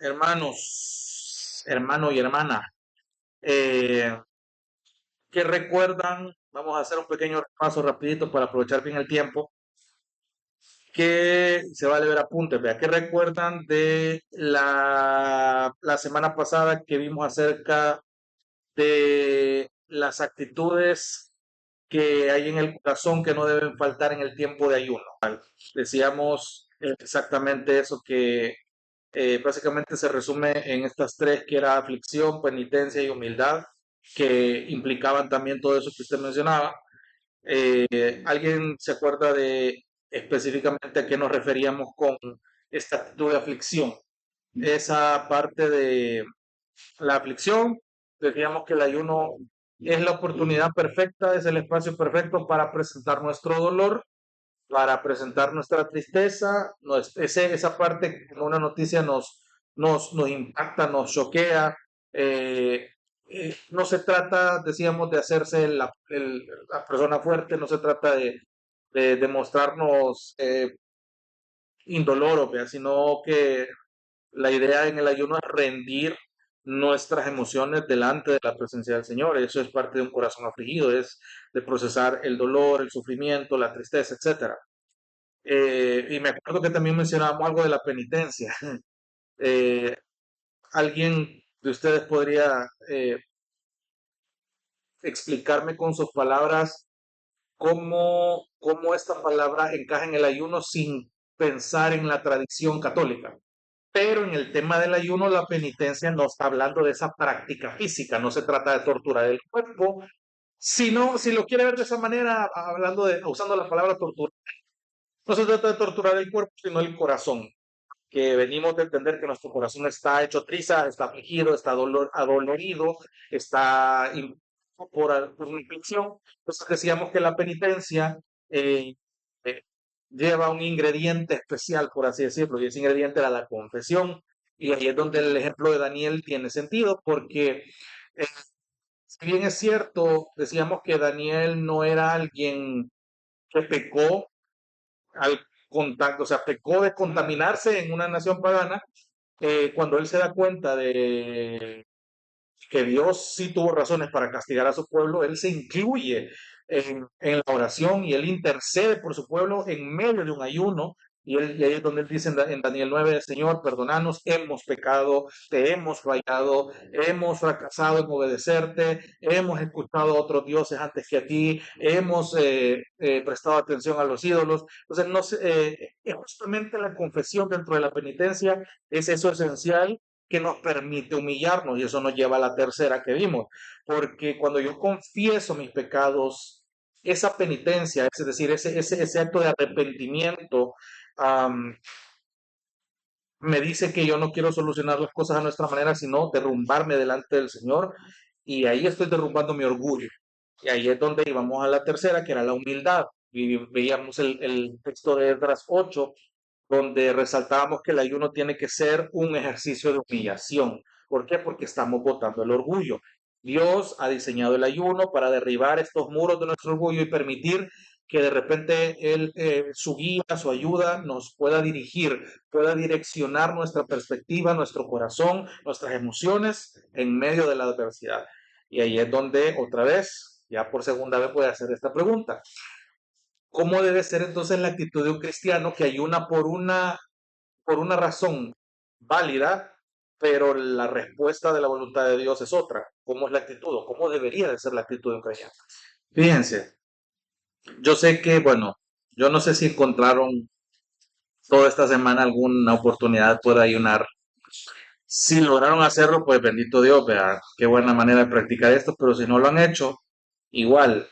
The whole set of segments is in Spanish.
Hermanos, hermano y hermana, eh, ¿qué recuerdan? Vamos a hacer un pequeño repaso rapidito para aprovechar bien el tiempo. Que se vale ver apuntes, vea, ¿qué recuerdan de la semana pasada que vimos acerca de las actitudes que hay en el corazón que no deben faltar en el tiempo de ayuno? Decíamos exactamente eso que básicamente se resume en estas tres, que era aflicción, penitencia y humildad, que implicaban también todo eso que usted mencionaba. ¿Alguien se acuerda de específicamente a qué nos referíamos con esta actitud de aflicción? Esa parte de la aflicción, decíamos que el ayuno es la oportunidad perfecta, es el espacio perfecto para presentar nuestro dolor, para presentar nuestra tristeza. Esa parte, como una noticia nos impacta, nos choquea. eh, no se trata, decíamos, de hacerse la persona fuerte, no se trata de mostrarnos indoloros, ¿vea? Sino que la idea en el ayuno es rendir nuestras emociones delante de la presencia del Señor. Eso es parte de un corazón afligido, es de procesar el dolor, el sufrimiento, la tristeza, etcétera. Y me acuerdo que también mencionábamos algo de la penitencia. Eh, ¿Alguien de ustedes podría explicarme con sus palabras cómo esta palabra encaja en el ayuno sin pensar en la tradición católica? Pero en el tema del ayuno, la penitencia no está hablando de esa práctica física, no se trata de torturar el cuerpo, sino, si lo quiere ver de esa manera, usando la palabra tortura, no se trata de torturar el cuerpo, sino el corazón, que venimos de entender que nuestro corazón está hecho triza, está afligido, está adolorido, está por una inflicción. Entonces decíamos que la penitencia eh, eh, lleva un ingrediente especial, por así decirlo, y ese ingrediente era la confesión. Y ahí es donde el ejemplo de Daniel tiene sentido, porque si bien es cierto, decíamos que Daniel no era alguien que pecó al contacto, o sea, pecó de contaminarse en una nación pagana. Cuando él se da cuenta de que Dios sí tuvo razones para castigar a su pueblo, él se incluye en la oración y él intercede por su pueblo en medio de un ayuno. Y ahí es donde él dice en Daniel 9: Señor, perdonanos, hemos pecado, te hemos fallado, hemos fracasado en obedecerte, hemos escuchado a otros dioses antes que a ti, hemos prestado atención a los ídolos. Entonces, no sé, justamente la confesión dentro de la penitencia es eso esencial que nos permite humillarnos, y eso nos lleva a la tercera que vimos, porque cuando yo confieso mis pecados, esa penitencia, es decir, ese acto de arrepentimiento, am, me dice que yo no quiero solucionar las cosas a nuestra manera, sino derrumbarme delante del Señor, y ahí estoy derrumbando mi orgullo. Y ahí es donde íbamos a la tercera, que era la humildad. Y veíamos el texto de Esdras 8, donde resaltábamos que el ayuno tiene que ser un ejercicio de humillación. ¿Por qué? Porque estamos botando el orgullo. Dios ha diseñado el ayuno para derribar estos muros de nuestro orgullo y permitir que de repente su guía, su ayuda nos pueda dirigir, pueda direccionar nuestra perspectiva, nuestro corazón, nuestras emociones en medio de la adversidad. Y ahí es donde otra vez, ya por segunda vez, voy a hacer esta pregunta. ¿Cómo debe ser entonces la actitud de un cristiano que ayuna por una razón válida, pero la respuesta de la voluntad de Dios es otra? ¿Cómo es la actitud o cómo debería de ser la actitud de un cristiano? Fíjense, yo sé que, bueno, yo no sé si encontraron toda esta semana alguna oportunidad por ayunar. Si lograron hacerlo, pues bendito Dios, vea, qué buena manera de practicar esto, pero si no lo han hecho, igual,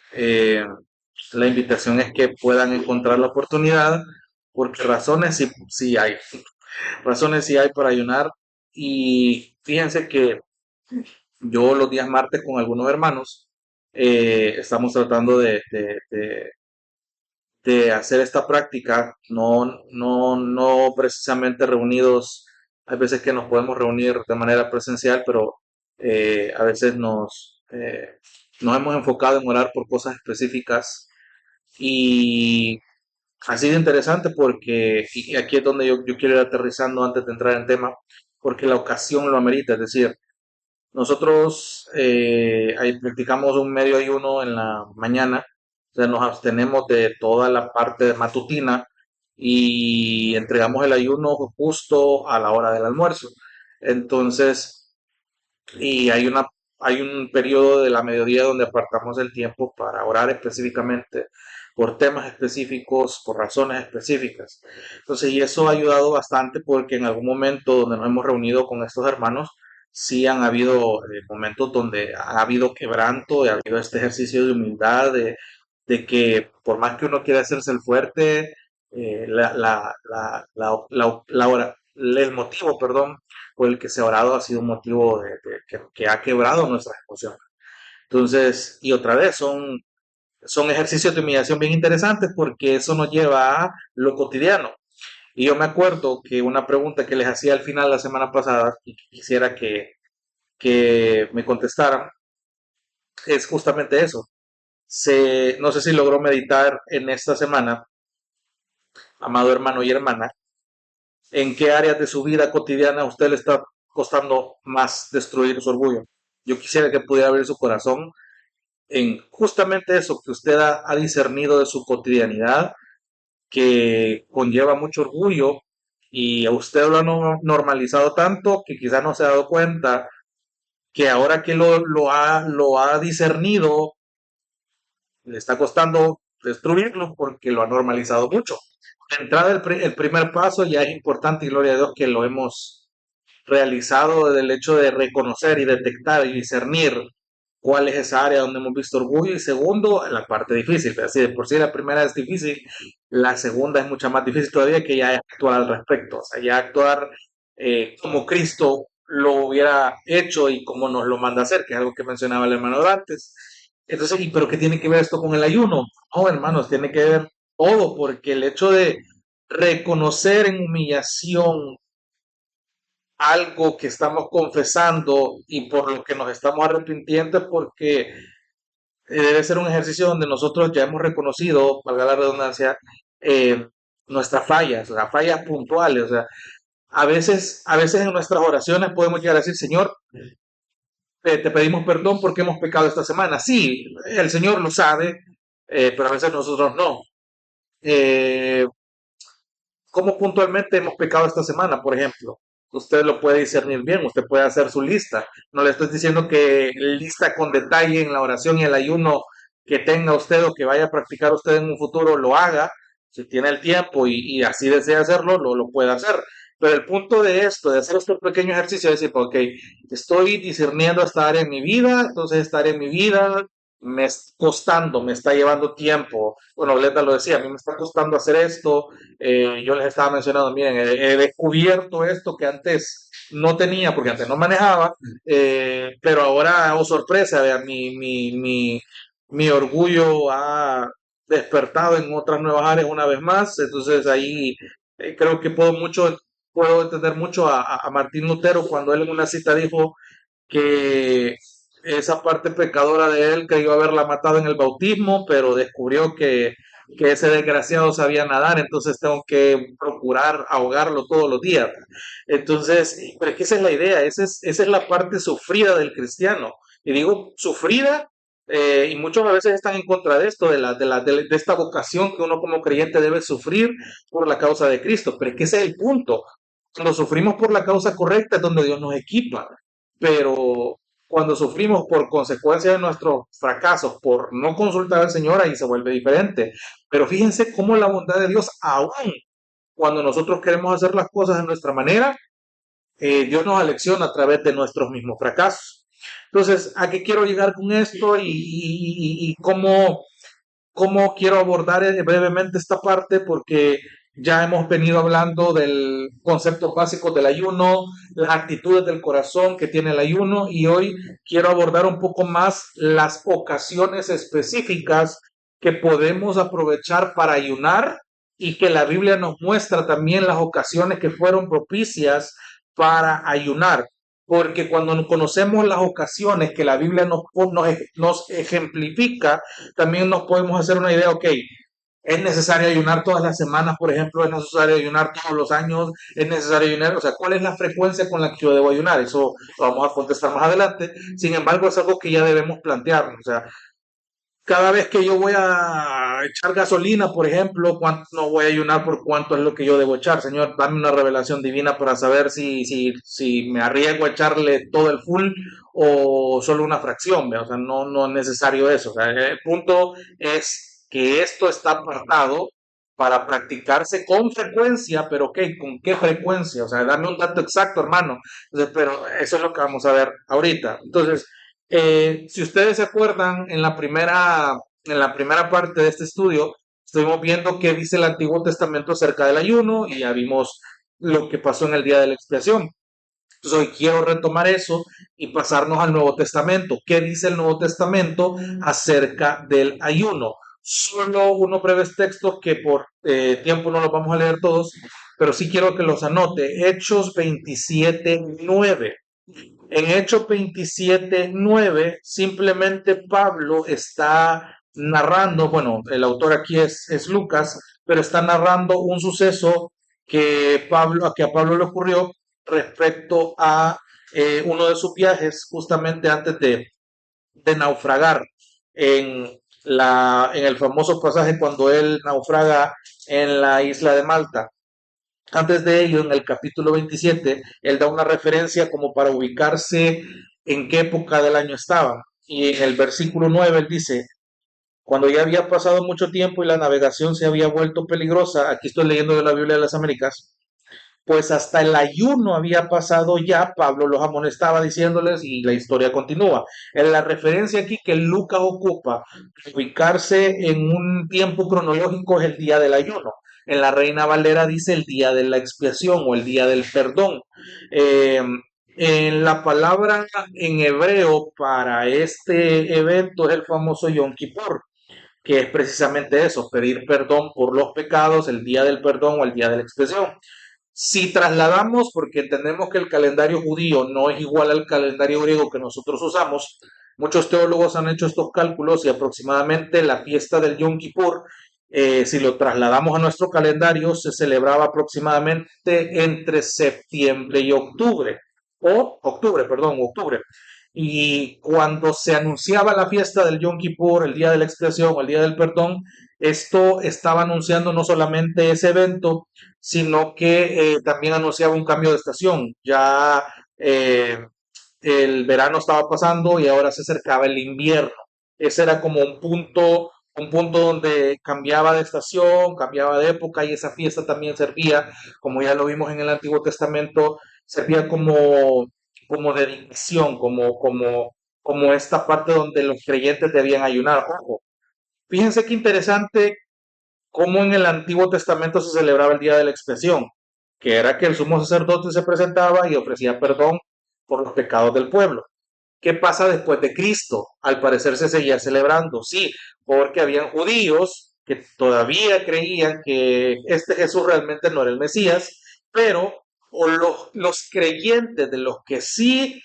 la invitación es que puedan encontrar la oportunidad, porque razones sí hay, razones sí hay para ayunar. Y fíjense que yo los días martes con algunos hermanos estamos tratando de hacer esta práctica, no precisamente reunidos. Hay veces que nos podemos reunir de manera presencial, pero a veces nos hemos enfocado en orar por cosas específicas. Y ha sido interesante porque, y aquí es donde yo quiero ir aterrizando antes de entrar en tema, porque la ocasión lo amerita. Es decir, nosotros ahí practicamos un medio ayuno en la mañana, o sea, nos abstenemos de toda la parte matutina y entregamos el ayuno justo a la hora del almuerzo. Entonces, y hay un periodo de la mediodía donde apartamos el tiempo para orar específicamente por temas específicos, por razones específicas. Entonces, y eso ha ayudado bastante porque en algún momento donde nos hemos reunido con estos hermanos, sí han habido momentos donde ha habido quebranto, ha habido este ejercicio de humildad, de que por más que uno quiera hacerse el fuerte, el motivo, perdón, por el que se ha orado ha sido un motivo que ha quebrado nuestras emociones. Entonces, y otra vez, son ejercicios de humillación bien interesantes porque eso nos lleva a lo cotidiano. Y yo me acuerdo que una pregunta que les hacía al final la semana pasada y que quisiera que me contestaran es justamente eso. No sé si logró meditar en esta semana, amado hermano y hermana, en qué áreas de su vida cotidiana a usted le está costando más destruir su orgullo. Yo quisiera que pudiera abrir su corazón en justamente eso que usted ha discernido de su cotidianidad, que conlleva mucho orgullo y a usted lo ha normalizado tanto que quizás no se ha dado cuenta que ahora que lo ha discernido, le está costando destruirlo porque lo ha normalizado mucho. De entrada, el primer paso ya es importante y gloria a Dios que lo hemos realizado del hecho de reconocer y detectar y discernir cuál es esa área donde hemos visto orgullo y segundo, la parte difícil, así de por sí la primera es difícil, la segunda es mucho más difícil todavía que ya actuar al respecto, o sea, ya actuar como Cristo lo hubiera hecho y como nos lo manda a hacer, que es algo que mencionaba el hermano antes. Entonces, ¿y pero qué tiene que ver esto con el ayuno? No, hermanos, tiene que ver todo, porque el hecho de reconocer en humillación algo que estamos confesando y por lo que nos estamos arrepintiendo es porque debe ser un ejercicio donde nosotros ya hemos reconocido, valga la redundancia, eh, nuestras fallas, o sea, fallas puntuales. O sea, a veces en nuestras oraciones podemos llegar a decir, Señor, te pedimos perdón porque hemos pecado esta semana. Sí, el Señor lo sabe, pero a veces nosotros no. Eh, ¿Cómo puntualmente hemos pecado esta semana, por ejemplo? Usted lo puede discernir bien, usted puede hacer su lista. No le estoy diciendo que lista con detalle en la oración y el ayuno que tenga usted o que vaya a practicar usted en un futuro lo haga. Si tiene el tiempo y así desea hacerlo, lo puede hacer. Pero el punto de esto, de hacer este pequeño ejercicio, es decir, ok, estoy discerniendo esta área en mi vida, entonces esta área en mi vida me está costando, me está llevando tiempo. Bueno, Glenda lo decía, a mí me está costando hacer esto, yo les estaba mencionando, miren, he descubierto esto que antes no tenía, porque antes no manejaba, pero ahora, oh sorpresa, vean, mi orgullo ha despertado en otras nuevas áreas una vez más, entonces ahí creo que puedo entender mucho a Martín Lutero cuando él en una cita dijo que esa parte pecadora de él creyó haberla matado en el bautismo, pero descubrió que ese desgraciado sabía nadar, entonces tengo que procurar ahogarlo todos los días. Entonces, pero es que esa es la idea, esa es la parte sufrida del cristiano. Y digo sufrida, y muchos a veces están en contra de esto, de esta vocación que uno como creyente debe sufrir por la causa de Cristo. Pero es que ese es el punto. Cuando sufrimos por la causa correcta es donde Dios nos equipa. Pero cuando sufrimos por consecuencia de nuestros fracasos, por no consultar al Señor, ahí se vuelve diferente. Pero fíjense cómo la bondad de Dios, aún cuando nosotros queremos hacer las cosas de nuestra manera, Dios nos alecciona a través de nuestros mismos fracasos. Entonces, ¿a qué quiero llegar con esto y cómo quiero abordar brevemente esta parte? Porque ya hemos venido hablando del concepto básico del ayuno, las actitudes del corazón que tiene el ayuno y hoy quiero abordar un poco más las ocasiones específicas que podemos aprovechar para ayunar y que la Biblia nos muestra también las ocasiones que fueron propicias para ayunar. Porque cuando conocemos las ocasiones que la Biblia nos ejemplifica, también nos podemos hacer una idea, ok, ¿Es necesario ayunar todas las semanas, por ejemplo? ¿Es necesario ayunar todos los años? ¿Es necesario ayunar? O sea, ¿cuál es la frecuencia con la que yo debo ayunar? Eso lo vamos a contestar más adelante. Sin embargo, es algo que ya debemos plantearnos. O sea, cada vez que yo voy a echar gasolina, por ejemplo, ¿cuánto no voy a ayunar por cuánto es lo que yo debo echar? Señor, dame una revelación divina para saber si me arriesgo a echarle todo el full o solo una fracción, ¿ve? O sea, no es necesario eso. O sea, el punto es que esto está apartado para practicarse con frecuencia, pero ¿qué? ¿Con qué frecuencia? O sea, dame un dato exacto, hermano. Entonces, pero eso es lo que vamos a ver ahorita. Entonces, si ustedes se acuerdan, en la primera parte de este estudio, estuvimos viendo qué dice el Antiguo Testamento acerca del ayuno y ya vimos lo que pasó en el día de la expiación. Entonces hoy quiero retomar eso y pasarnos al Nuevo Testamento. ¿Qué dice el Nuevo Testamento acerca del ayuno? Solo unos breves textos que por tiempo no los vamos a leer todos, pero sí quiero que los anote. Hechos 27:9. En Hechos 27:9, simplemente Pablo está narrando, bueno, el autor aquí es Lucas, pero está narrando un suceso que a Pablo le ocurrió respecto a uno de sus viajes, justamente antes de naufragar en, en el famoso pasaje cuando él naufraga en la isla de Malta. Antes de ello, en el capítulo 27, él da una referencia como para ubicarse en qué época del año estaban. Y en el versículo 9 él dice, cuando ya había pasado mucho tiempo y la navegación se había vuelto peligrosa, aquí estoy leyendo de la Biblia de las Américas, pues hasta el ayuno había pasado ya, Pablo los amonestaba diciéndoles y la historia continúa. En la referencia aquí que Lucas ocupa, ubicarse en un tiempo cronológico es el día del ayuno. En la Reina Valera dice el día de la expiación o el día del perdón. Eh, en la palabra en hebreo para este evento es el famoso Yom Kippur, que es precisamente eso, pedir perdón por los pecados, el día del perdón o el día de la expiación. Si trasladamos, porque entendemos que el calendario judío no es igual al calendario griego que nosotros usamos, muchos teólogos han hecho estos cálculos y aproximadamente la fiesta del Yom Kippur, si lo trasladamos a nuestro calendario, se celebraba aproximadamente entre septiembre y octubre, o octubre, perdón, octubre. Y cuando se anunciaba la fiesta del Yom Kippur, el día de la expiación o el día del perdón, esto estaba anunciando no solamente ese evento, sino que también anunciaba un cambio de estación. Ya eh, el verano estaba pasando y ahora se acercaba el invierno. Ese era como un punto donde cambiaba de estación, cambiaba de época y esa fiesta también servía, como ya lo vimos en el Antiguo Testamento, servía como dedicación, como esta parte donde los creyentes debían ayunar. Ojo, fíjense qué interesante cómo en el Antiguo Testamento se celebraba el día de la expiación, que era que el sumo sacerdote se presentaba y ofrecía perdón por los pecados del pueblo. ¿Qué pasa después de Cristo? Al parecer se seguía celebrando, sí, porque habían judíos que todavía creían que este Jesús realmente no era el Mesías, pero o los creyentes de los que sí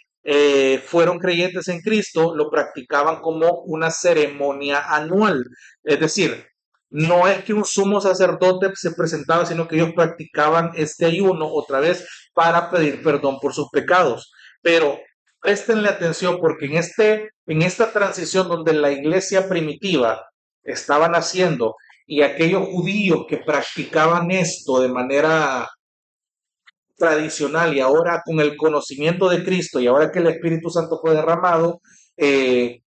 fueron creyentes en Cristo lo practicaban como una ceremonia anual. Es decir, no es que un sumo sacerdote se presentaba, sino que ellos practicaban este ayuno otra vez para pedir perdón por sus pecados. Pero préstenle atención porque en esta transición donde la iglesia primitiva estaba naciendo y aquellos judíos que practicaban esto de manera tradicional y ahora con el conocimiento de Cristo y ahora que el Espíritu Santo fue derramado,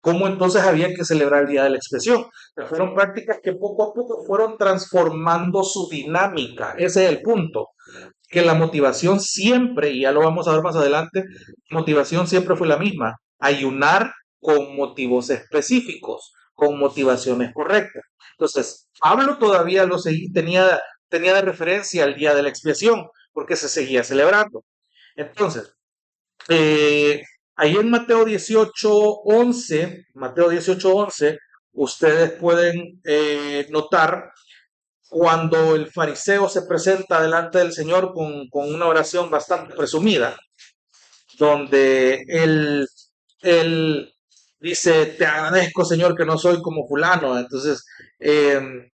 ¿cómo entonces había que celebrar el Día de la Expresión? Fueron prácticas que poco a poco fueron transformando su dinámica. Ese es el punto. Que la motivación siempre, y ya lo vamos a ver más adelante, motivación siempre fue la misma, ayunar con motivos específicos, con motivaciones correctas. Entonces, Pablo todavía tenía de referencia el día de la expiación, porque se seguía celebrando. Entonces, ahí en Mateo 18:11, ustedes pueden notar cuando el fariseo se presenta delante del Señor con una oración bastante presumida, donde él dice, te agradezco Señor que no soy como fulano. Entonces, eh,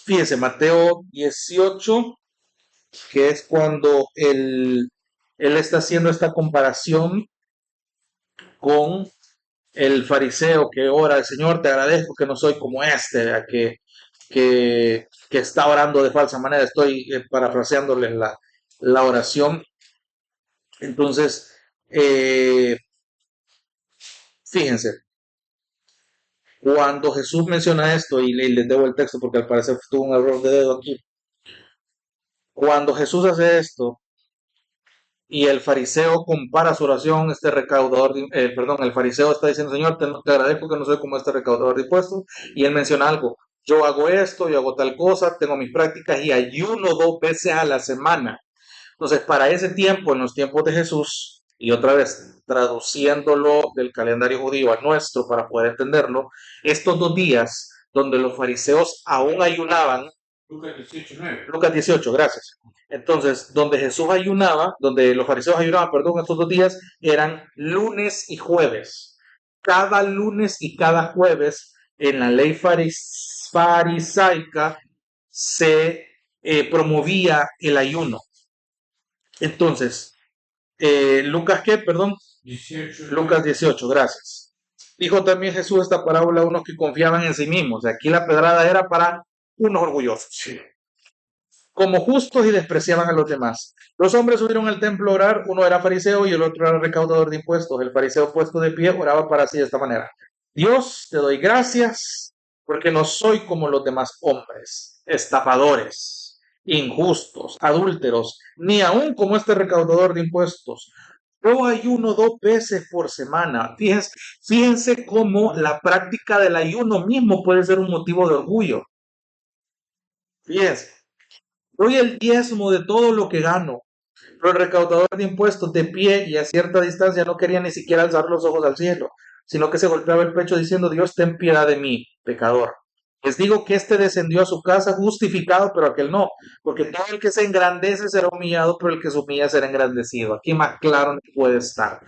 Fíjense, Mateo 18, que es cuando él está haciendo esta comparación con el fariseo que ora al Señor, te agradezco que no soy como este, ¿verdad? Que está orando de falsa manera. Estoy parafraseándole la oración. Entonces, eh, fíjense, cuando Jesús menciona esto, y les debo el texto porque al parecer tuvo un error de dedo aquí, cuando Jesús hace esto y el fariseo compara su oración, este recaudador, perdón, el fariseo está diciendo, Señor, te agradezco que no soy como este recaudador de impuestos, y él menciona algo, yo hago esto, yo hago tal cosa, tengo mis prácticas y ayuno 2 veces a la semana. Entonces, para ese tiempo, en los tiempos de Jesús, y otra vez traduciéndolo del calendario judío al nuestro para poder entenderlo, estos 2 días donde los fariseos aún ayunaban, Lucas 18, gracias. Entonces, donde Jesús ayunaba, donde los fariseos ayunaban, perdón, estos 2 días eran lunes y jueves. Cada lunes y cada jueves en la ley farisaica se promovía el ayuno. Entonces, Lucas, ¿qué? Perdón. 18. Lucas 18, gracias. Dijo también Jesús esta parábola a unos que confiaban en sí mismos. Aquí la pedrada era para unos orgullosos. Sí. Como justos y despreciaban a los demás. Los hombres subieron al templo a orar, uno era fariseo y el otro era recaudador de impuestos. El fariseo puesto de pie oraba para sí de esta manera. Dios, te doy gracias porque no soy como los demás hombres, estafadores, injustos, adúlteros, ni aún como este recaudador de impuestos. Yo ayuno 2 veces por semana. Fíjense cómo la práctica del ayuno mismo puede ser un motivo de orgullo. Fíjense. Doy el diezmo de todo lo que gano. Pero el recaudador de impuestos, de pie y a cierta distancia, no quería ni siquiera alzar los ojos al cielo, sino que se golpeaba el pecho diciendo, Dios, ten piedad de mí, pecador. Les digo que este descendió a su casa justificado, pero aquel no, porque todo el que se engrandece será humillado, pero el que se humilla será engrandecido. Aquí más claro no puede estar.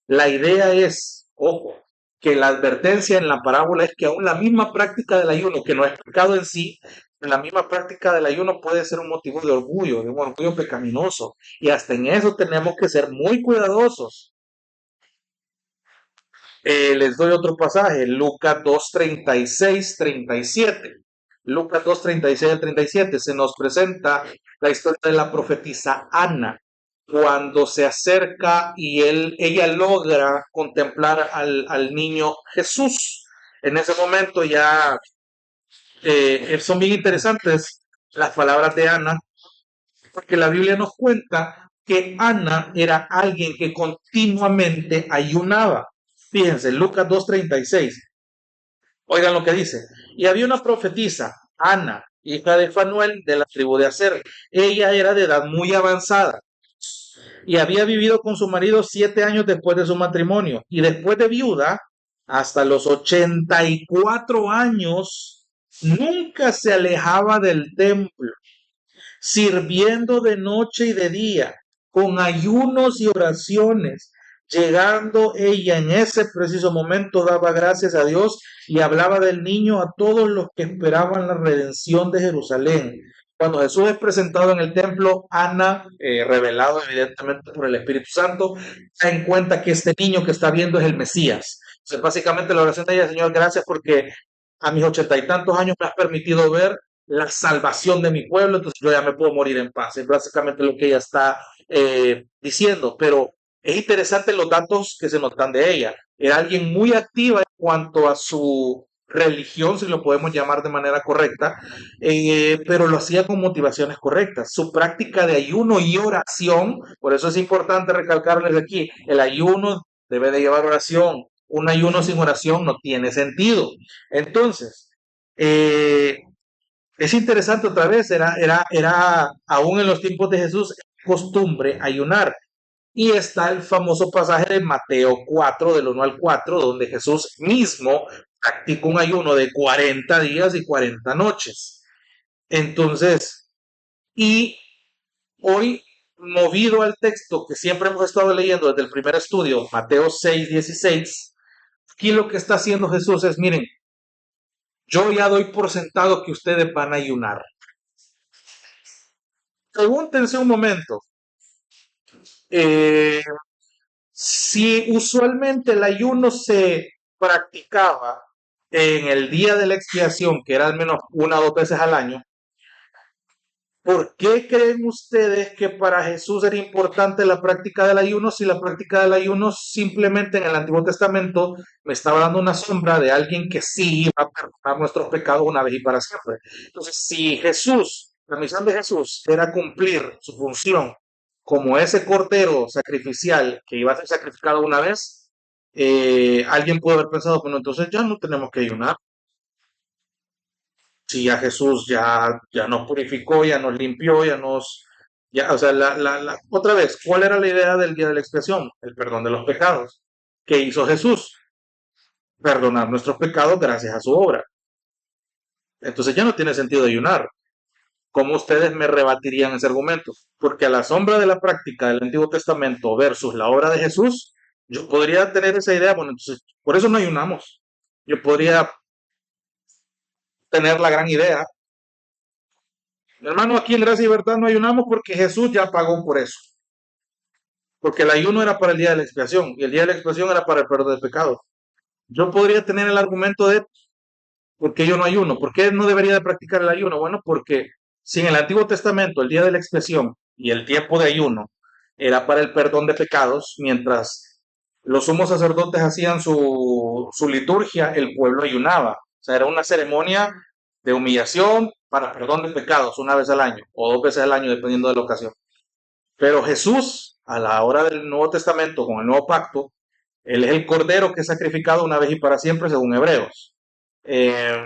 La idea es, ojo, que la advertencia en la parábola es que aún la misma práctica del ayuno, que no es pecado en sí, la misma práctica del ayuno puede ser un motivo de un orgullo pecaminoso. Y hasta en eso tenemos que ser muy cuidadosos. Les doy otro pasaje, Lucas 2, 36, 37. Lucas 2, 36 al 37 se nos presenta la historia de la profetisa Ana, cuando se acerca y ella logra contemplar al niño Jesús. En ese momento ya son bien interesantes las palabras de Ana, porque la Biblia nos cuenta que Ana era alguien que continuamente ayunaba. Fíjense, Lucas 2:36. Oigan lo que dice. Y había una profetisa, Ana, hija de Fanuel, de la tribu de Aser. Ella era de edad muy avanzada y había vivido con su marido 7 años después de su matrimonio. Y después de viuda, hasta los 84 años, nunca se alejaba del templo, sirviendo de noche y de día, con ayunos y oraciones. Llegando ella en ese preciso momento, daba gracias a Dios y hablaba del niño a todos los que esperaban la redención de Jerusalén. Cuando Jesús es presentado en el templo, Ana, revelado evidentemente por el Espíritu Santo, da en cuenta que este niño que está viendo es el Mesías. Entonces, básicamente la oración de ella, Señor, gracias porque a mis 80 y tantos años me has permitido ver la salvación de mi pueblo, entonces yo ya me puedo morir en paz. Es básicamente lo que ella está diciendo, pero es interesante los datos que se nos dan de ella. Era alguien muy activa en cuanto a su religión, si lo podemos llamar de manera correcta, pero lo hacía con motivaciones correctas. Su práctica de ayuno y oración, por eso es importante recalcarles aquí, el ayuno debe de llevar oración. Un ayuno sin oración no tiene sentido. Entonces, es interesante otra vez, era aún en los tiempos de Jesús costumbre ayunar. Y está el famoso pasaje de Mateo 4, del 1 al 4, donde Jesús mismo practica un ayuno de 40 días y 40 noches. Entonces, y hoy, movido al texto que siempre hemos estado leyendo desde el primer estudio, Mateo 6, 16, aquí lo que está haciendo Jesús es, miren, yo ya doy por sentado que ustedes van a ayunar. Pregúntense un momento, eh, si usualmente el ayuno se practicaba en el día de la expiación, que era al menos una o dos veces al año, ¿por qué creen ustedes que para Jesús era importante la práctica del ayuno si la práctica del ayuno simplemente en el Antiguo Testamento me estaba dando una sombra de alguien que sí iba a perdonar nuestros pecados una vez y para siempre? Entonces, si Jesús, la misión de Jesús era cumplir su función como ese cordero sacrificial que iba a ser sacrificado una vez, alguien puede haber pensado, bueno, entonces ya no tenemos que ayunar. Si ya Jesús ya nos purificó, ya nos limpió, ya, o sea, otra vez, ¿cuál era la idea del día de la expiación? El perdón de los pecados. ¿Qué hizo Jesús? Perdonar nuestros pecados gracias a su obra. Entonces ya no tiene sentido ayunar. ¿Cómo ustedes me rebatirían ese argumento? Porque a la sombra de la práctica del Antiguo Testamento versus la obra de Jesús, yo podría tener esa idea, bueno, entonces, por eso no ayunamos. Yo podría tener la gran idea. Hermano, aquí en Gracia y Verdad no ayunamos porque Jesús ya pagó por eso. Porque el ayuno era para el día de la expiación y el día de la expiación era para el perdón de pecados. Yo podría tener el argumento de por qué yo no ayuno, por qué no debería de practicar el ayuno. Bueno, porque si en el Antiguo Testamento el día de la expiación y el tiempo de ayuno era para el perdón de pecados, mientras los sumos sacerdotes hacían su liturgia, el pueblo ayunaba. O sea, era una ceremonia de humillación para perdón de pecados una vez al año o dos veces al año, dependiendo de la ocasión. Pero Jesús, a la hora del Nuevo Testamento, con el nuevo pacto, Él es el Cordero que es sacrificado una vez y para siempre, según Hebreos. Eh,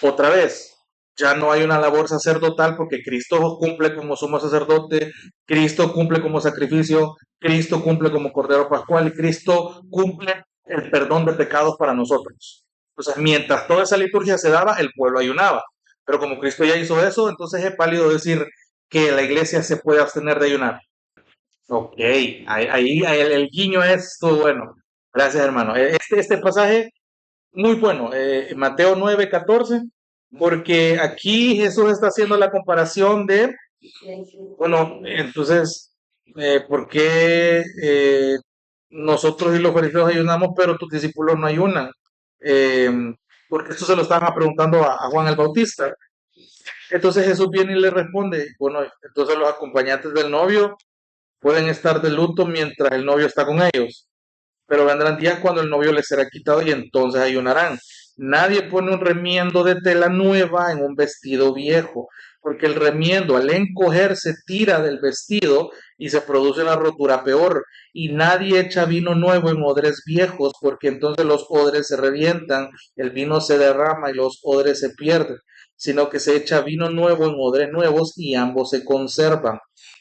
Otra vez, ya no hay una labor sacerdotal porque Cristo cumple como sumo sacerdote, Cristo cumple como sacrificio, Cristo cumple como Cordero Pascual y Cristo cumple el perdón de pecados para nosotros. Entonces, mientras toda esa liturgia se daba, el pueblo ayunaba. Pero como Cristo ya hizo eso, entonces es válido decir que la iglesia se puede abstener de ayunar. Ok, ahí el guiño es todo bueno. Gracias, hermano. Este pasaje, muy bueno. Mateo 9:14, porque aquí Jesús está haciendo la comparación de, bueno, entonces, ¿por qué nosotros y los fariseos ayunamos, pero tus discípulos no ayunan? Eh, Porque esto se lo estaban preguntando a Juan el Bautista. Entonces Jesús viene y le responde, bueno, entonces los acompañantes del novio pueden estar de luto mientras el novio está con ellos, pero vendrán días cuando el novio les será quitado y entonces ayunarán. Nadie pone un remiendo de tela nueva en un vestido viejo, porque el remiendo al encogerse tira del vestido y se produce una rotura peor. Y nadie echa vino nuevo en odres viejos, porque entonces los odres se revientan, el vino se derrama y los odres se pierden, sino que se echa vino nuevo en odres nuevos y ambos se conservan.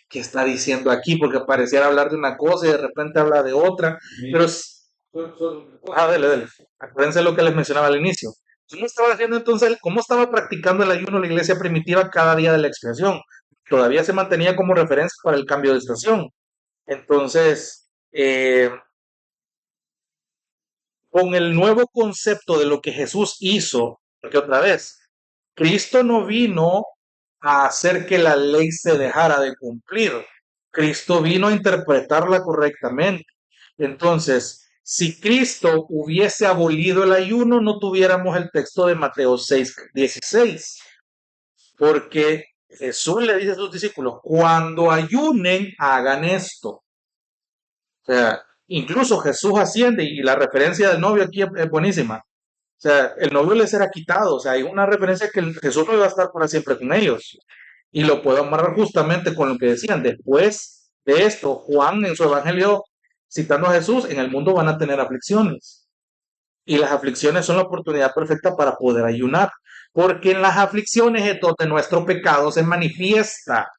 ¿Qué está diciendo aquí? Porque pareciera hablar de una cosa y de repente habla de otra, pero dele, dele. Acuérdense lo que les mencionaba al inicio. ¿Cómo estaba haciendo entonces, cómo estaba practicando el ayuno la iglesia primitiva cada día de la expiación? Todavía se mantenía como referencia para el cambio de estación. Entonces, con el nuevo concepto de lo que Jesús hizo, porque otra vez, Cristo no vino a hacer que la ley se dejara de cumplir. Cristo vino a interpretarla correctamente. Entonces, si Cristo hubiese abolido el ayuno, no tuviéramos el texto de Mateo 6:16, porque Jesús le dice a sus discípulos, cuando ayunen, hagan esto. O sea, incluso Jesús asciende y la referencia del novio aquí es buenísima. O sea, el novio les será quitado. O sea, hay una referencia que Jesús no iba a estar para siempre con ellos. Y lo puedo amarrar justamente con lo que decían. Después de esto, Juan en su evangelio, citando a Jesús, en el mundo van a tener aflicciones. Y las aflicciones son la oportunidad perfecta para poder ayunar. Porque en las aflicciones es donde nuestro pecado se manifiesta.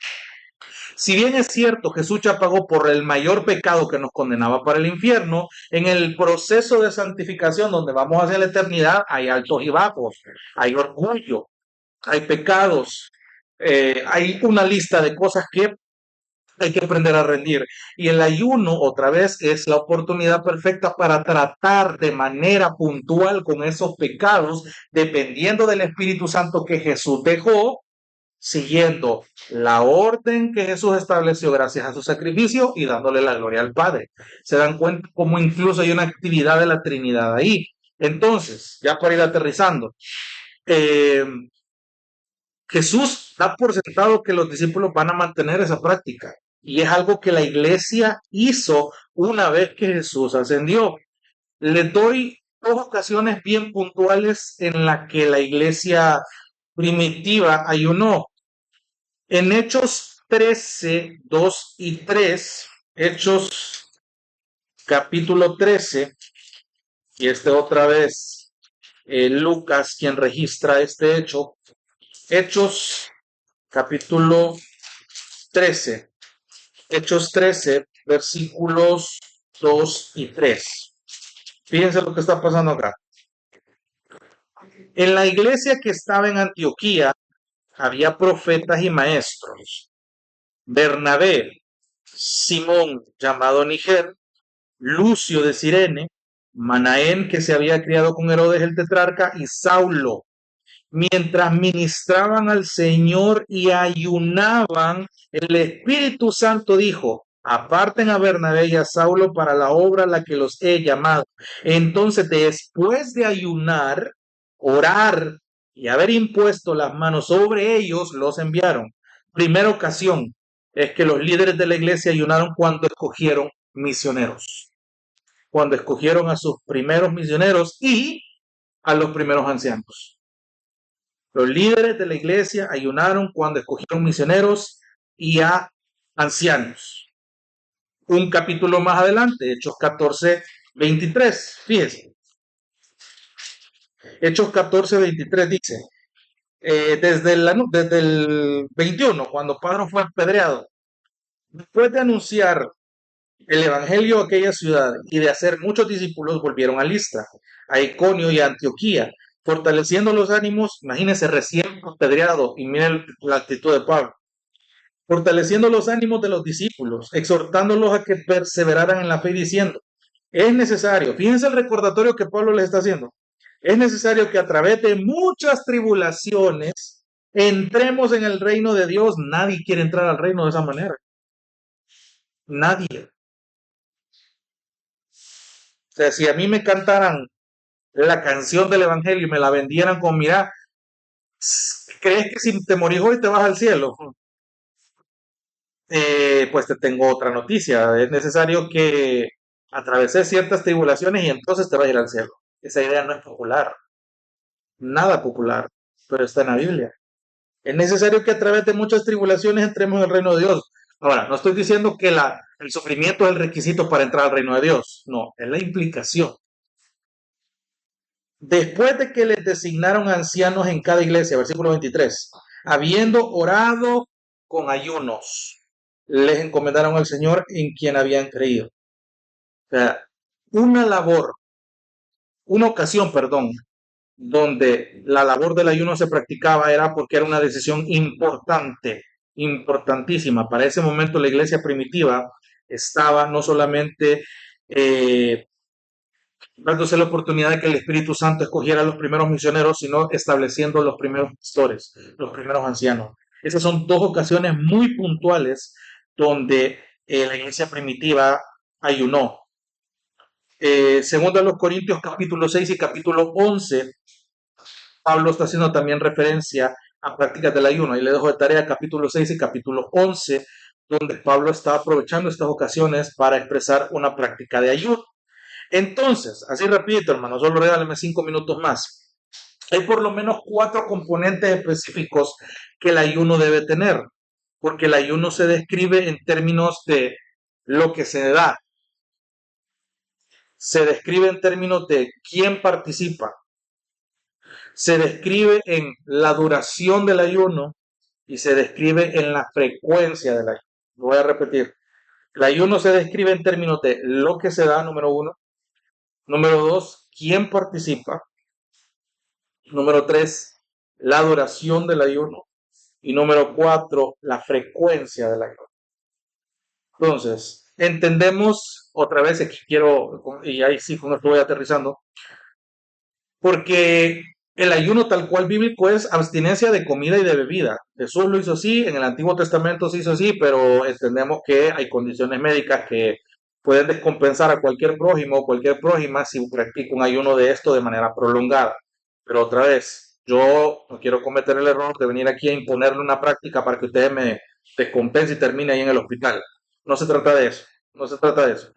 Si bien es cierto, Jesús ya pagó por el mayor pecado que nos condenaba para el infierno, en el proceso de santificación donde vamos hacia la eternidad hay altos y bajos, hay orgullo, hay pecados, hay una lista de cosas que Hay que aprender a rendir. Y el ayuno, otra vez, es la oportunidad perfecta para tratar de manera puntual con esos pecados, dependiendo del Espíritu Santo que Jesús dejó, siguiendo la orden que Jesús estableció gracias a su sacrificio y dándole la gloria al Padre. Se dan cuenta cómo incluso hay una actividad de la Trinidad ahí. Entonces, ya para ir aterrizando, eh, Jesús da por sentado que los discípulos van a mantener esa práctica y es algo que la iglesia hizo una vez que Jesús ascendió. Les doy dos ocasiones bien puntuales en las que la iglesia primitiva ayunó. En Hechos 13, 2 y 3, Hechos capítulo 13, y otra vez Lucas quien registra este hecho. Hechos capítulo 13, Hechos 13, versículos 2 y 3. Fíjense lo que está pasando acá. En la iglesia que estaba en Antioquía había profetas y maestros. Bernabé, Simón, llamado Niger, Lucio de Cirene, Manaén, que se había criado con Herodes el tetrarca, y Saulo. Mientras ministraban al Señor y ayunaban, el Espíritu Santo dijo: aparten a Bernabé y a Saulo para la obra a la que los he llamado. Entonces, después de ayunar, orar y haber impuesto las manos sobre ellos, los enviaron. Primera ocasión es que los líderes de la iglesia ayunaron cuando escogieron misioneros, cuando escogieron a sus primeros misioneros y a los primeros ancianos. Los líderes de la iglesia ayunaron cuando escogieron misioneros y a ancianos. Un capítulo más adelante, Hechos 14, 23. Fíjense. Hechos 14, 23 dice, desde el 21, cuando Pablo fue apedreado, después de anunciar el evangelio a aquella ciudad y de hacer muchos discípulos, volvieron a Listra, a Iconio y a Antioquía, fortaleciendo los ánimos. Imagínense, recién apedreado, y miren la actitud de Pablo, fortaleciendo los ánimos de los discípulos, exhortándolos a que perseveraran en la fe, diciendo: es necesario, fíjense el recordatorio que Pablo les está haciendo, es necesario que a través de muchas tribulaciones entremos en el reino de Dios. Nadie quiere entrar al reino de esa manera, nadie. O sea, si a mí me cantaran la canción del evangelio y me la vendieran con: mira, ¿crees que si te morís hoy te vas al cielo? Pues te tengo otra noticia. Es necesario que atraveses ciertas tribulaciones y entonces te vas a ir al cielo. Esa idea no es popular, nada popular, pero está en la Biblia. Es necesario que a través de muchas tribulaciones entremos en el reino de Dios. Ahora, no estoy diciendo que el sufrimiento es el requisito para entrar al reino de Dios. No, es la implicación. Después de que les designaron ancianos en cada iglesia, versículo 23, habiendo orado con ayunos, les encomendaron al Señor en quien habían creído. O sea, una labor, una ocasión, perdón, donde la labor del ayuno se practicaba era porque era una decisión importante, importantísima. Para ese momento la iglesia primitiva estaba no solamente dándose la oportunidad de que el Espíritu Santo escogiera a los primeros misioneros, sino estableciendo los primeros pastores, los primeros ancianos. Esas son dos ocasiones muy puntuales donde la iglesia primitiva ayunó. Segundo a los Corintios capítulo 6 y capítulo 11, Pablo está haciendo también referencia a prácticas del ayuno. Y le dejo de tarea capítulo 6 y capítulo 11, donde Pablo está aprovechando estas ocasiones para expresar una práctica de ayuno. Entonces, así repito, hermano, solo regálame 5 minutos más. Hay por lo menos 4 componentes específicos que el ayuno debe tener, porque el ayuno se describe en términos de lo que se da, se describe en términos de quién participa, se describe en la duración del ayuno y se describe en la frecuencia del ayuno. Lo voy a repetir. El ayuno se describe en términos de lo que se da, número 1. Número 2, quién participa. Número 3, la duración del ayuno. Y número 4, la frecuencia del ayuno. Entonces, entendemos otra vez, aquí quiero, y ahí sí con esto voy aterrizando, porque el ayuno tal cual bíblico es abstinencia de comida y de bebida. Jesús lo hizo así, en el Antiguo Testamento se hizo así, pero entendemos que hay condiciones médicas que pueden descompensar a cualquier prójimo o cualquier prójima si practica un ayuno de esto de manera prolongada. Pero otra vez, yo no quiero cometer el error de venir aquí a imponerle una práctica para que ustedes me descompense y termine ahí en el hospital. No se trata de eso, no se trata de eso.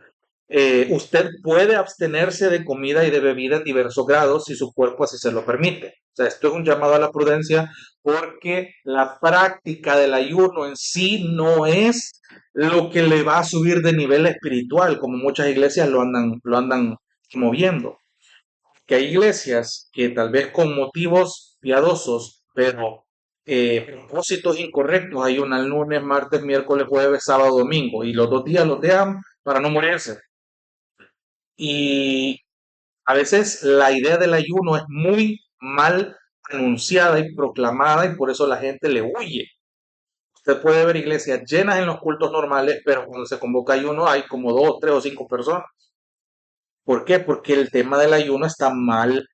Usted puede abstenerse de comida y de bebida en diversos grados si su cuerpo así se lo permite. O sea, esto es un llamado a la prudencia porque la práctica del ayuno en sí no es lo que le va a subir de nivel espiritual, como muchas iglesias lo andan moviendo. Que hay iglesias que tal vez con motivos piadosos, pero propósitos incorrectos, ayunan lunes, martes, miércoles, jueves, sábado, domingo, y los 2 días los dejan para no morirse. Y a veces la idea del ayuno es muy mal anunciada y proclamada y por eso la gente le huye. Usted puede ver iglesias llenas en los cultos normales, pero cuando se convoca ayuno hay como 2, 3 o 5 personas. ¿Por qué? Porque el tema del ayuno está mal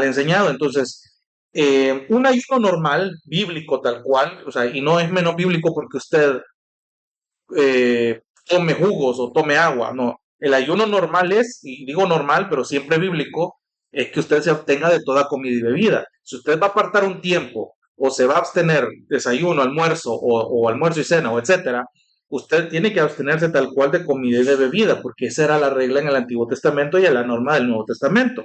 enseñado. Entonces, un ayuno normal, bíblico tal cual, o sea, y no es menos bíblico porque usted tome jugos o tome agua. No, el ayuno normal es, y digo normal, pero siempre bíblico, es que usted se abstenga de toda comida y bebida. Si usted va a apartar un tiempo o se va a abstener desayuno, almuerzo o almuerzo y cena o etcétera, usted tiene que abstenerse tal cual de comida y de bebida, porque esa era la regla en el Antiguo Testamento y en la norma del Nuevo Testamento.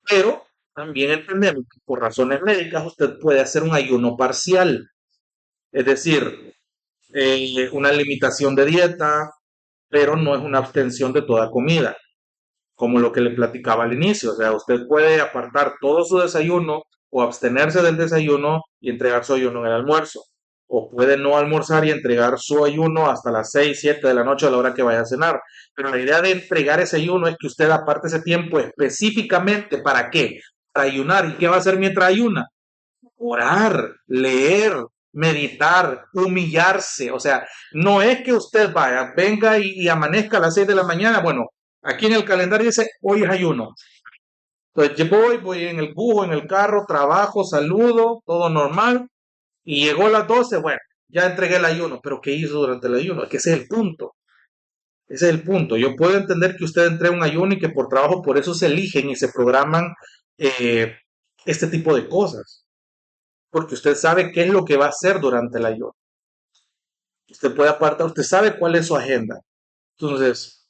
Pero también entendemos que por razones médicas usted puede hacer un ayuno parcial, es decir, una limitación de dieta, pero no es una abstención de toda comida, como lo que le platicaba al inicio. O sea, usted puede apartar todo su desayuno o abstenerse del desayuno y entregar su ayuno en el almuerzo. O puede no almorzar y entregar su ayuno hasta las 6 7 de la noche a la hora que vaya a cenar. Pero la idea de entregar ese ayuno es que usted aparte ese tiempo específicamente ¿para qué? Para ayunar. ¿Y qué va a hacer mientras ayuna? Orar, leer, meditar, humillarse. O sea, no es que usted vaya, venga y amanezca a las 6 de la mañana. Bueno, aquí en el calendario dice, hoy es ayuno. Entonces yo voy en el bus, en el carro, trabajo, saludo, todo normal. Y llegó a las 12, bueno, ya entregué el ayuno. Pero ¿qué hizo durante el ayuno? Es que ese es el punto. Ese es el punto. Yo puedo entender que usted entre un ayuno y que por trabajo por eso se eligen y se programan eh, este tipo de cosas porque usted sabe qué es lo que va a hacer durante el ayuno. Usted puede apartar, usted sabe cuál es su agenda. Entonces,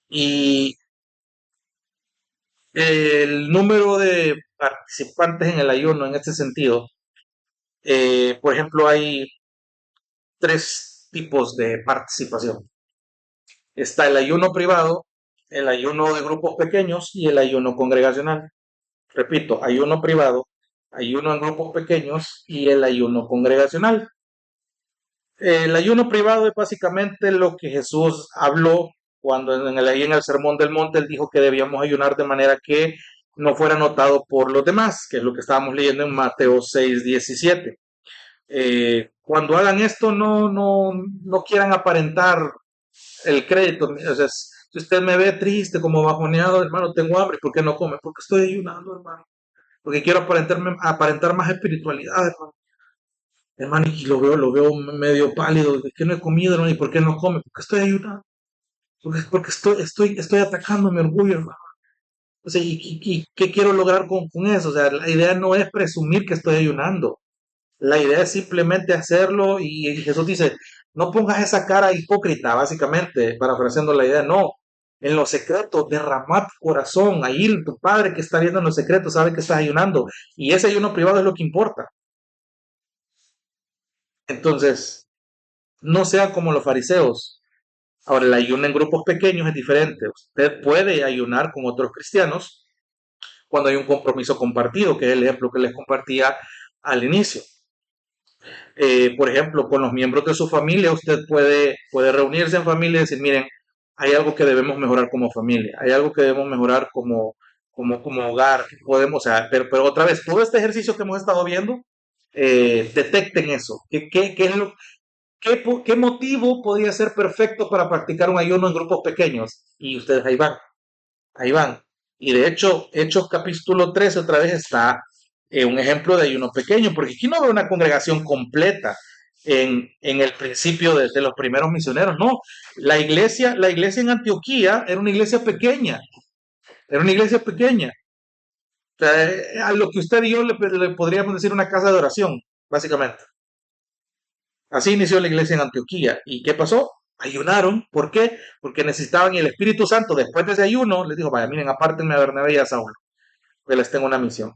y el número de participantes en el ayuno en este sentido, por ejemplo, hay 3 tipos de participación. Está el ayuno privado, el ayuno de grupos pequeños y el ayuno congregacional. Repito, ayuno privado, ayuno en grupos pequeños y el ayuno congregacional. El ayuno privado es básicamente lo que Jesús habló cuando ahí en el Sermón del Monte él dijo que debíamos ayunar de manera que no fuera notado por los demás, que es lo que estábamos leyendo en Mateo 6:17. Cuando hagan esto, no quieran aparentar el crédito. O sea, si usted me ve triste, como bajoneado, hermano, tengo hambre, ¿por qué no come? Porque estoy ayunando, hermano. Porque quiero aparentar más espiritualidad, hermano. Hermano, y lo veo medio pálido. ¿De qué no he comido, hermano? ¿Y por qué no come? Porque estoy ayudando. Porque estoy atacando mi orgullo, hermano. O sea, ¿y qué quiero lograr con eso? O sea, la idea no es presumir que estoy ayunando. La idea es simplemente hacerlo y Jesús dice, no pongas esa cara hipócrita, básicamente, parafraseando la idea, no. En los secretos, derramad tu corazón. Ahí tu padre que está viendo en los secretos sabe que estás ayunando. Y ese ayuno privado es lo que importa. Entonces, no sea como los fariseos. Ahora, el ayuno en grupos pequeños es diferente. Usted puede ayunar con otros cristianos cuando hay un compromiso compartido, que es el ejemplo que les compartía al inicio. Por ejemplo, con los miembros de su familia, usted puede reunirse en familia y decir, miren, hay algo que debemos mejorar como familia, hay algo que debemos mejorar como hogar, podemos, o sea, pero otra vez, todo este ejercicio que hemos estado viendo, detecten eso. ¿Qué es ¿Qué motivo podría ser perfecto para practicar un ayuno en grupos pequeños? Y ustedes ahí van, ahí van. Y de hecho, Hechos capítulo 13 otra vez está un ejemplo de ayuno pequeño, porque aquí no veo una congregación completa en el principio de los primeros misioneros, no. La iglesia en Antioquía era una iglesia pequeña, era una iglesia pequeña. O sea, a lo que usted y yo le podríamos decir una casa de oración, básicamente. Así inició la iglesia en Antioquía. ¿Y qué pasó? Ayunaron. ¿Por qué? Porque necesitaban y el Espíritu Santo, después de ese ayuno, les dijo, vaya, miren, apártenme a Bernabé y a Saulo, que les tengo una misión.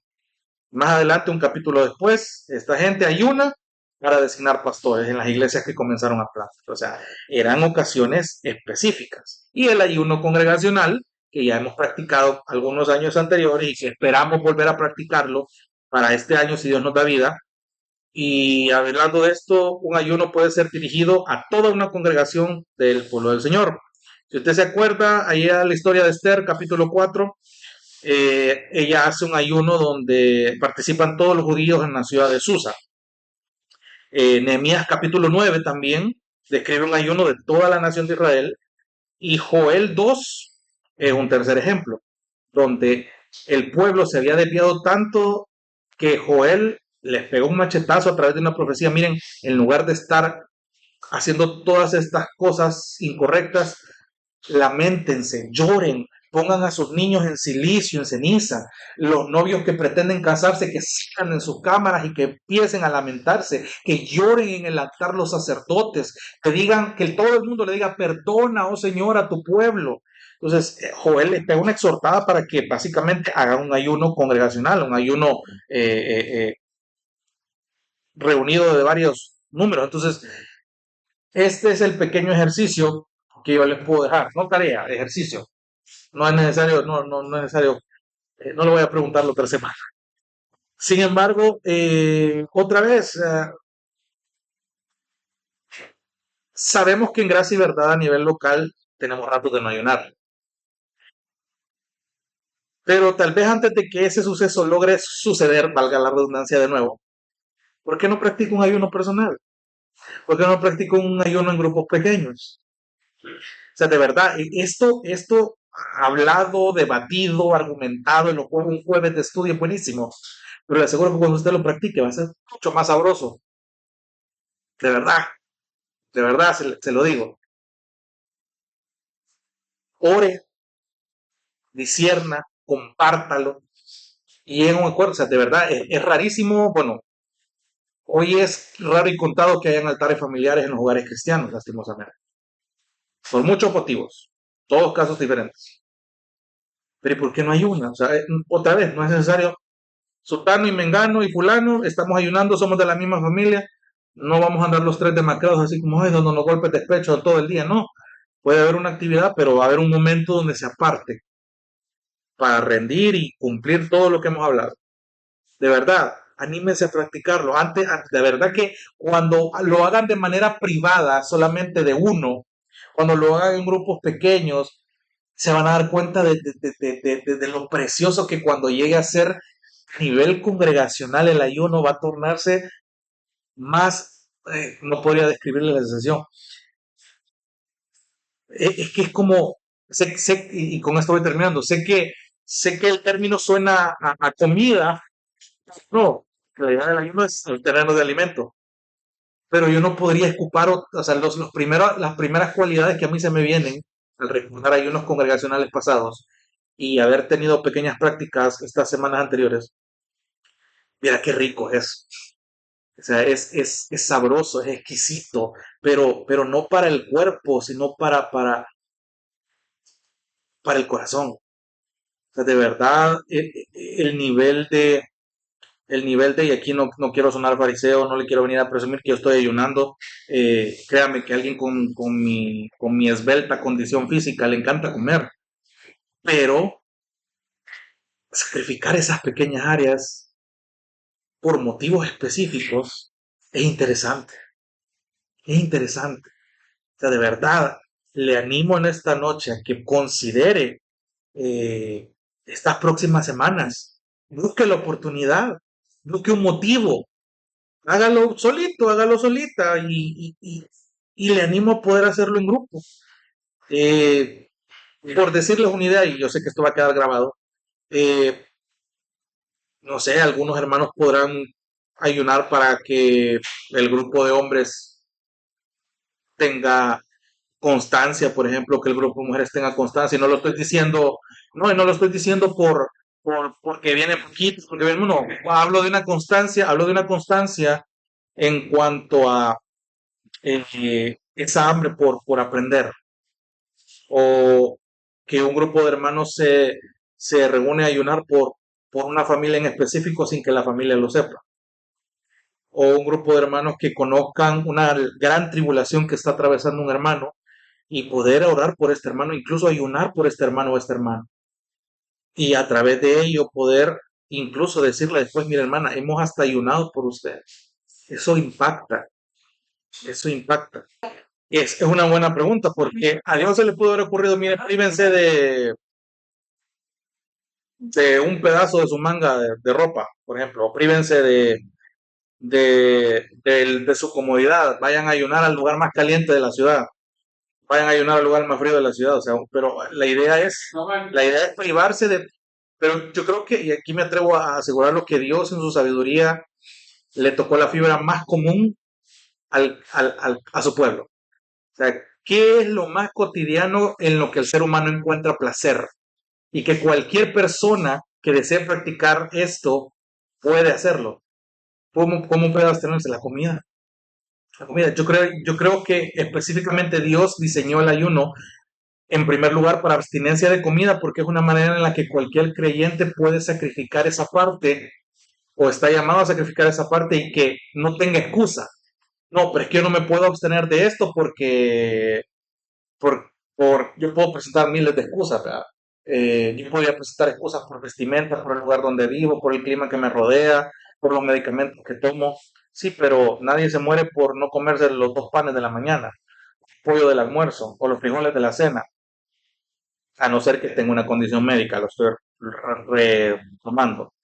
Más adelante, un capítulo después, esta gente ayuna para designar pastores en las iglesias que comenzaron a plantar. O sea, eran ocasiones específicas. Y el ayuno congregacional, que ya hemos practicado algunos años anteriores y que esperamos volver a practicarlo para este año, si Dios nos da vida, y hablando de esto, un ayuno puede ser dirigido a toda una congregación del pueblo del Señor. Si usted se acuerda, ahí a la historia de Esther, capítulo 4, ella hace un ayuno donde participan todos los judíos en la ciudad de Susa. Nehemías capítulo 9 también describe un ayuno de toda la nación de Israel. Y Joel 2 es un tercer ejemplo, donde el pueblo se había desviado tanto que Joel les pegó un machetazo a través de una profecía. Miren, en lugar de estar haciendo todas estas cosas incorrectas, lamentense, lloren, pongan a sus niños en silicio, en ceniza, los novios que pretenden casarse, que sigan en sus cámaras y que empiecen a lamentarse, que lloren en el altar los sacerdotes, que digan, que todo el mundo le diga, perdona, oh Señor, a tu pueblo. Entonces, Joel les pega una exhortada para que básicamente hagan un ayuno congregacional, un ayuno reunido de varios números. Entonces, este es el pequeño ejercicio que yo les puedo dejar, no tarea, ejercicio. No es necesario, no es necesario, no le voy a preguntar la otra semana. Sin embargo, otra vez, sabemos que en Gracia y Verdad a nivel local tenemos ratos de no ayunar, pero tal vez antes de que ese suceso logre suceder, valga la redundancia de nuevo, ¿por qué no practico un ayuno personal? ¿Por qué no practico un ayuno en grupos pequeños? O sea, de verdad, esto hablado, debatido, argumentado en los jueves, un jueves de estudio es buenísimo, pero le aseguro que cuando usted lo practique va a ser mucho más sabroso, de verdad, se lo digo. Ore, disierna, compártalo y en un acuerdo, o sea, de verdad, es rarísimo, bueno, hoy es raro y contado que hayan altares familiares en los hogares cristianos, lastimosamente, por muchos motivos, todos casos diferentes. Pero ¿y por qué no hay una? O sea, otra vez, no es necesario Sutano y Mengano y Fulano, estamos ayunando, somos de la misma familia, no vamos a andar los tres demacrados así como, ay, dándonos golpes de pecho todo el día, no. Puede haber una actividad, pero va a haber un momento donde se aparte para rendir y cumplir todo lo que hemos hablado. De verdad, anímense a practicarlo. De verdad que cuando lo hagan de manera privada, solamente de uno, cuando lo hagan en grupos pequeños, se van a dar cuenta de lo precioso que cuando llegue a ser a nivel congregacional el ayuno va a tornarse más, no podría describirle la sensación. Es que es como, y con esto voy terminando, sé que el término suena a comida, no, en realidad el ayuno es el terreno de alimento, pero yo no podría escupar, o sea, las primeras cualidades que a mí se me vienen al recordar ayunos congregacionales pasados y haber tenido pequeñas prácticas estas semanas anteriores, mira qué rico es. O sea, es sabroso, es exquisito, pero no para el cuerpo, sino para el corazón. O sea, de verdad, el nivel de, y aquí no quiero sonar fariseo, no le quiero venir a presumir que yo estoy ayunando. Créame que alguien con mi esbelta condición física le encanta comer, pero sacrificar esas pequeñas áreas por motivos específicos es interesante, es interesante. O sea, de verdad, le animo en esta noche a que considere estas próximas semanas. Busque la oportunidad, busque un motivo, hágalo solito, hágalo solita y y le animo a poder hacerlo en grupo. Eh, por decirles una idea, y yo sé que esto va a quedar grabado, eh, no sé, algunos hermanos podrán ayunar para que el grupo de hombres tenga constancia, por ejemplo, que el grupo de mujeres tenga constancia, y no lo estoy diciendo, no, y no lo estoy diciendo porque viene poquito, porque viene, no, hablo de una constancia en cuanto a esa hambre por aprender, o que un grupo de hermanos se reúne a ayunar por una familia en específico sin que la familia lo sepa, o un grupo de hermanos que conozcan una gran tribulación que está atravesando un hermano y poder orar por este hermano, incluso ayunar por este hermano o esta hermana, y a través de ello poder incluso decirle después, mira hermana, hemos hasta ayunado por usted. Eso impacta, eso impacta. Es una buena pregunta porque a Dios se le pudo haber ocurrido, mire, prívense de un pedazo de su manga de ropa, por ejemplo, o prívense de su comodidad, vayan a ayunar al lugar más caliente de la ciudad, vayan a ayunar al lugar más frío de la ciudad, o sea, pero la idea es privarse pero yo creo que, y aquí me atrevo a asegurarlo, que Dios en su sabiduría le tocó la fibra más común a su pueblo. O sea, ¿qué es lo más cotidiano en lo que el ser humano encuentra placer? Y que cualquier persona que desee practicar esto puede hacerlo. ¿Cómo puede abstenerse? La comida. La comida. Yo creo que específicamente Dios diseñó el ayuno en primer lugar para abstinencia de comida porque es una manera en la que cualquier creyente puede sacrificar esa parte o está llamado a sacrificar esa parte y que no tenga excusa. No, pero es que yo no me puedo abstener de esto porque yo puedo presentar miles de excusas, ¿verdad? Yo podría presentar excusas por vestimenta, por el lugar donde vivo, por el clima que me rodea, por los medicamentos que tomo. Sí, pero nadie se muere por no comerse los 2 panes de la mañana, pollo del almuerzo o los frijoles de la cena, a no ser que tenga una condición médica, lo estoy retomando.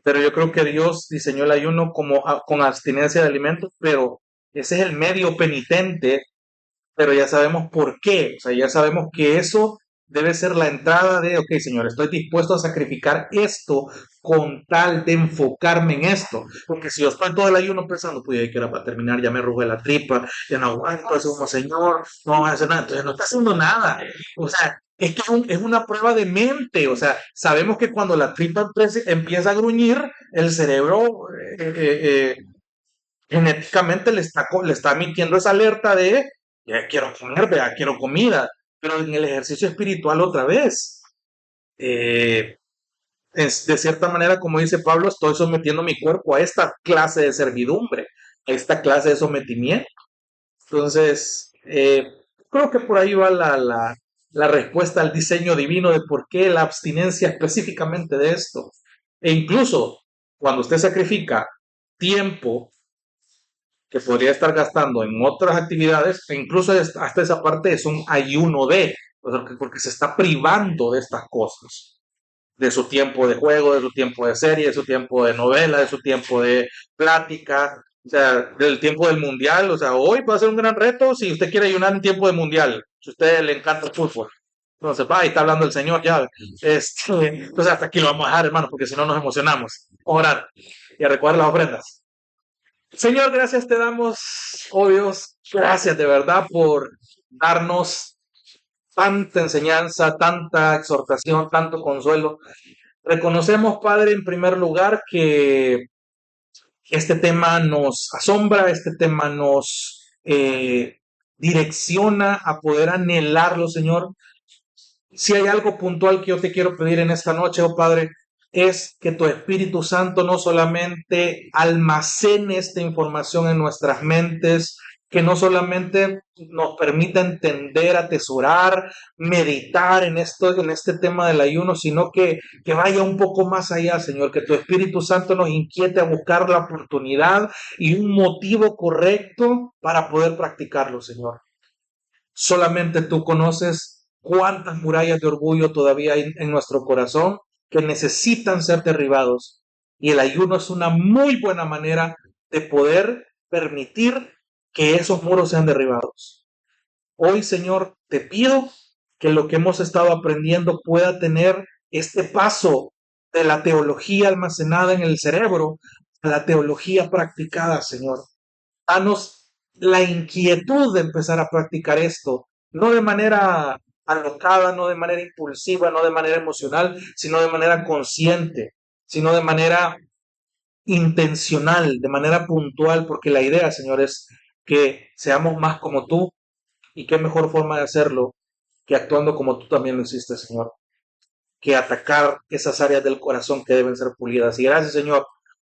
Pero yo creo que Dios diseñó el ayuno como con abstinencia de alimentos, pero ese es el medio penitente, pero ya sabemos por qué, o sea, ya sabemos que eso debe ser la entrada de, ok, Señor, estoy dispuesto a sacrificar esto con tal de enfocarme en esto, porque si yo estoy todo el ayuno pensando, pues ya que era para terminar, ya me arrugué la tripa, ya no aguanto, eso como Señor, no vamos a hacer nada, entonces no está haciendo nada, o sea, es que es una prueba de mente, o sea, sabemos que cuando la tripa empieza a gruñir, el cerebro genéticamente le está emitiendo esa alerta de ya quiero comer, vea, quiero comida, pero en el ejercicio espiritual otra vez, eh, de cierta manera, como dice Pablo, estoy sometiendo mi cuerpo a esta clase de servidumbre, a esta clase de sometimiento. Entonces, creo que por ahí va la respuesta al diseño divino de por qué la abstinencia específicamente de esto. E incluso cuando usted sacrifica tiempo que podría estar gastando en otras actividades, e incluso hasta esa parte es un ayuno porque se está privando de estas cosas, de su tiempo de juego, de su tiempo de serie, de su tiempo de novela, de su tiempo de plática, o sea, del tiempo del mundial, o sea, hoy va a ser un gran reto si usted quiere ayunar en tiempo de mundial, si a usted le encanta el fútbol. Entonces, va, y está hablando el Señor ya. Entonces, hasta aquí lo vamos a dejar, hermano, porque si no nos emocionamos. Orar y a recoger las ofrendas. Señor, gracias te damos, oh Dios, gracias de verdad por darnos tanta enseñanza, tanta exhortación, tanto consuelo. Reconocemos, Padre, en primer lugar que este tema nos asombra, este tema nos direcciona a poder anhelarlo, Señor. Si hay algo puntual que yo te quiero pedir en esta noche, oh Padre, es que tu Espíritu Santo no solamente almacene esta información en nuestras mentes, que no solamente nos permita entender, atesorar, meditar en esto, en este tema del ayuno, sino que vaya un poco más allá, Señor, que tu Espíritu Santo nos inquiete a buscar la oportunidad y un motivo correcto para poder practicarlo, Señor. Solamente tú conoces cuántas murallas de orgullo todavía hay en nuestro corazón que necesitan ser derribados. Y el ayuno es una muy buena manera de poder permitir que esos muros sean derribados. Hoy, Señor, te pido que lo que hemos estado aprendiendo pueda tener este paso de la teología almacenada en el cerebro a la teología practicada, Señor. Danos la inquietud de empezar a practicar esto, no de manera alocada, no de manera impulsiva, no de manera emocional, sino de manera consciente, sino de manera intencional, de manera puntual, porque la idea, Señor, es que seamos más como tú, y qué mejor forma de hacerlo que actuando como tú también lo hiciste, Señor, que atacar esas áreas del corazón que deben ser pulidas. Y gracias, Señor,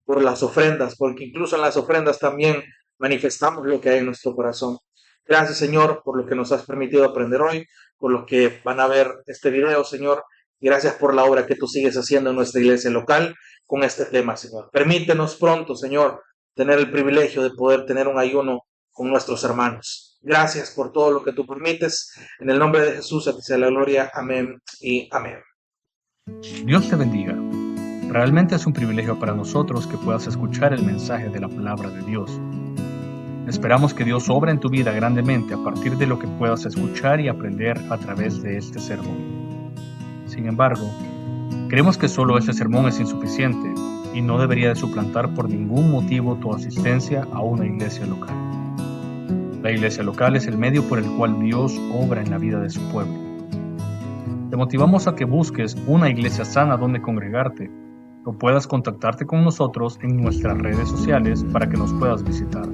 por las ofrendas, porque incluso en las ofrendas también manifestamos lo que hay en nuestro corazón. Gracias, Señor, por lo que nos has permitido aprender hoy, por los que van a ver este video, Señor. Y gracias por la obra que tú sigues haciendo en nuestra iglesia local con este tema, Señor. Permítenos pronto, Señor, tener el privilegio de poder tener un ayuno con nuestros hermanos. Gracias por todo lo que tú permites. En el nombre de Jesús, a ti sea la gloria. Amén y amén. Dios te bendiga. Realmente es un privilegio para nosotros que puedas escuchar el mensaje de la palabra de Dios. Esperamos que Dios obra en tu vida grandemente a partir de lo que puedas escuchar y aprender a través de este sermón. Sin embargo, creemos que solo este sermón es insuficiente y no debería de suplantar por ningún motivo tu asistencia a una iglesia local. La iglesia local es el medio por el cual Dios obra en la vida de su pueblo. Te motivamos a que busques una iglesia sana donde congregarte o puedas contactarte con nosotros en nuestras redes sociales para que nos puedas visitar.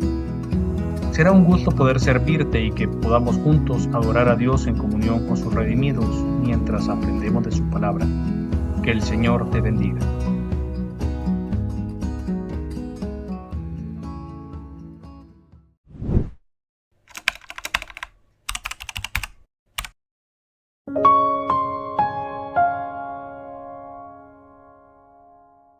Será un gusto poder servirte y que podamos juntos adorar a Dios en comunión con sus redimidos mientras aprendemos de su palabra. Que el Señor te bendiga.